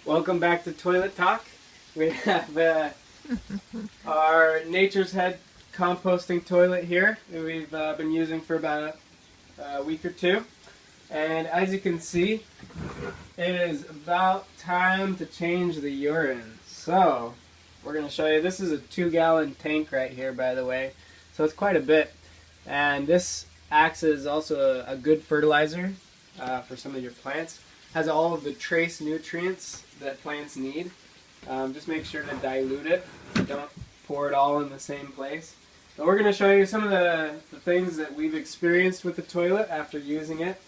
Welcome back to Toilet Talk. We have our Nature's Head composting toilet here that we've been using for about a week or two. And as you can see, it is about time to change the urine. So, we're going to show you. This is a 2-gallon tank right here, by the way. So it's quite a bit. And this acts as also a good fertilizer for some of your plants. Has all of the trace nutrients that plants need. Just make sure to dilute it. Don't pour it all in the same place. But we're going to show you some of the things that we've experienced with the toilet after using it.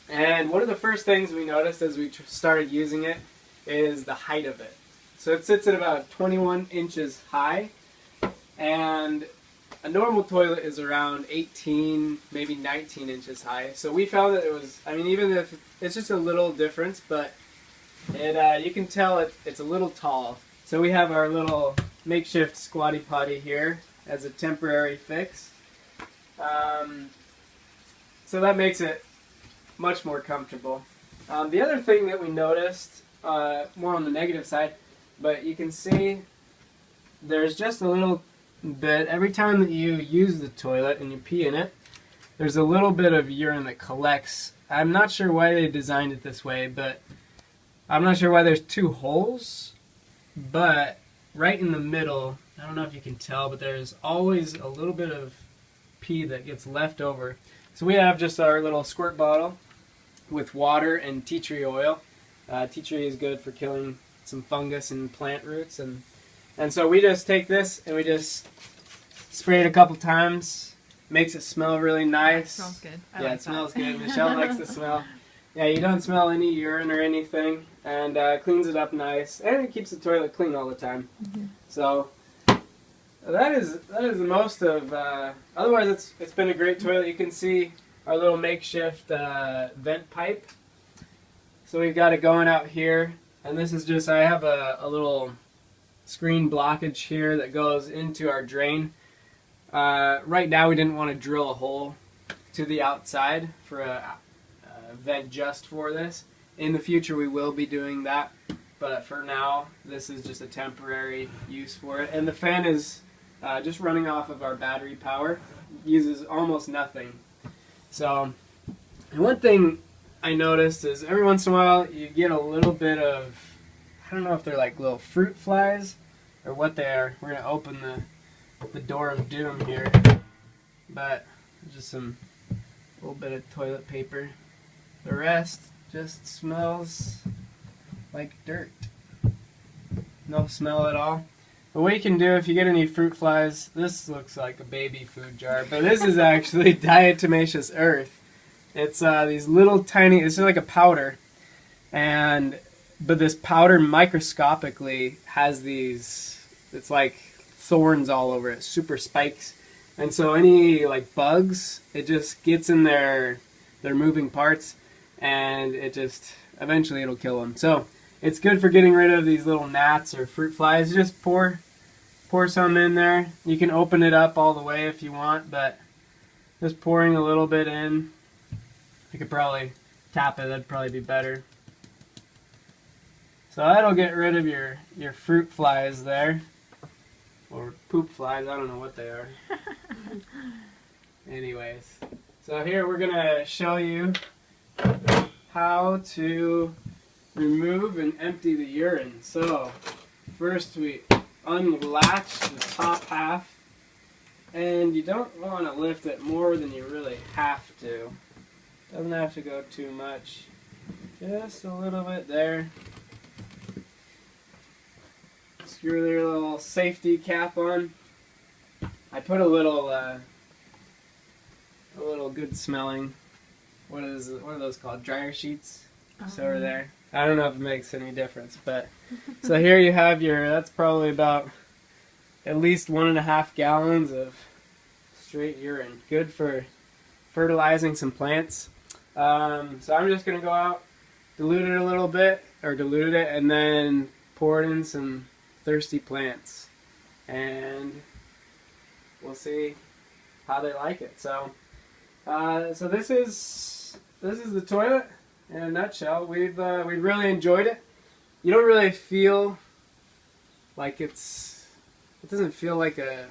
And one of the first things we noticed as we started using it is the height of it. So it sits at about 21 inches high, and a normal toilet is around 18, maybe 19 inches high. So we found that it was, I mean, even if it's just a little difference, but you can tell it's a little tall. So we have our little makeshift squatty potty here as a temporary fix. So that makes it much more comfortable. The other thing that we noticed, more on the negative side, but you can see there's just a little bit, every time that you use the toilet and you pee in it, there's a little bit of urine that collects. I'm not sure why they designed it this way, but I'm not sure why there's 2 holes, but right in the middle, I don't know if you can tell, but there's always a little bit of pee that gets left over. So we have just our little squirt bottle with water and tea tree oil. Tea tree is good for killing some fungus and plant roots, and so we just take this and we just spray it a couple times. Makes it smell really nice. It smells good. It smells good. Michelle likes the smell. Yeah, you don't smell any urine or anything, and cleans it up nice, and it keeps the toilet clean all the time. Mm-hmm. So that is most of. Otherwise, it's been a great toilet. You can see our little makeshift vent pipe. So we've got it going out here, and this is just, I have a little screen blockage here that goes into our drain. Right now we didn't want to drill a hole to the outside for a vent just for this. In the future we will be doing that, but for now this is just a temporary use for it. And the fan is just running off of our battery power. Uses almost nothing. So, and one thing I noticed is every once in a while you get a little bit of, I don't know if they're like little fruit flies or what they are. We're going to open the door of doom here, but just some little bit of toilet paper. The rest just smells like dirt. No smell at all. But what you can do if you get any fruit flies, this looks like a baby food jar, but this is actually diatomaceous earth. It's these little tiny, it's like a powder, but this powder microscopically has these, it's like thorns all over it, super spikes. And so any like bugs, it just gets in their moving parts, and it just, eventually it'll kill them. So it's good for getting rid of these little gnats or fruit flies. Just pour some in there. You can open it up all the way if you want, but just pouring a little bit in. You could probably tap it, that'd probably be better. So that'll get rid of your fruit flies there. Or poop flies, I don't know what they are. Anyways, so here we're going to show you how to remove and empty the urine. So first we unlatch the top half, and you don't want to lift it more than you really have to. Doesn't have to go too much, just a little bit there. Screw your little safety cap on. I put a little good smelling, what are those called? Dryer sheets. Just over there. I don't know if it makes any difference, but so here you have that's probably about at least 1.5 gallons of straight urine. Good for fertilizing some plants. So I'm just gonna go out, dilute it a little bit, and then pour it in some thirsty plants, and we'll see how they like it. So this is the toilet in a nutshell. We've really enjoyed it. you don't really feel like it doesn't feel like a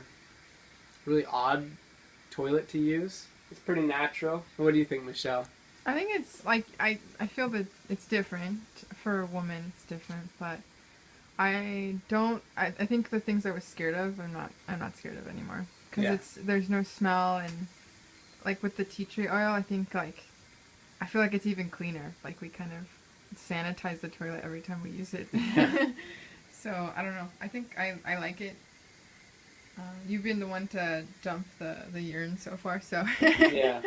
really odd toilet to use. It's pretty natural. What do you think, Michelle? I think it's like I feel that it's different for a woman. It's different, but I don't. I think the things I was scared of, I'm not scared of anymore because there's no smell, and like with the tea tree oil, I think like I feel like it's even cleaner. Like we kind of sanitize the toilet every time we use it. So I don't know. I think I like it. You've been the one to dump the urine so far, so Yeah.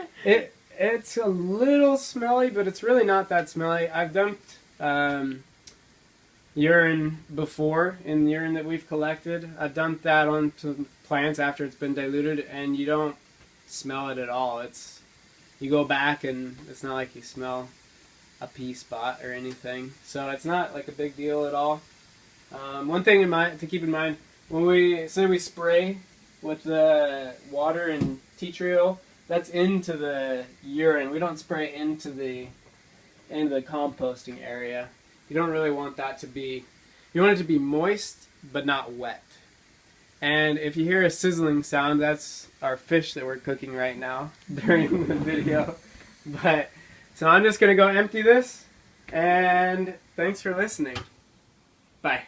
It's a little smelly, but it's really not that smelly. I've dumped urine before, in urine that we've collected. I've dumped that onto plants after it's been diluted, and you don't smell it at all. You go back, and it's not like you smell a pee spot or anything. So it's not like a big deal at all. One thing to keep in mind, when we spray with the water and tea tree oil, that's into the urine. We don't spray into the composting area. You don't really want that to be. You want it to be moist but not wet. And if you hear a sizzling sound, that's our fish that we're cooking right now during the video. But so I'm just gonna go empty this. And thanks for listening. Bye.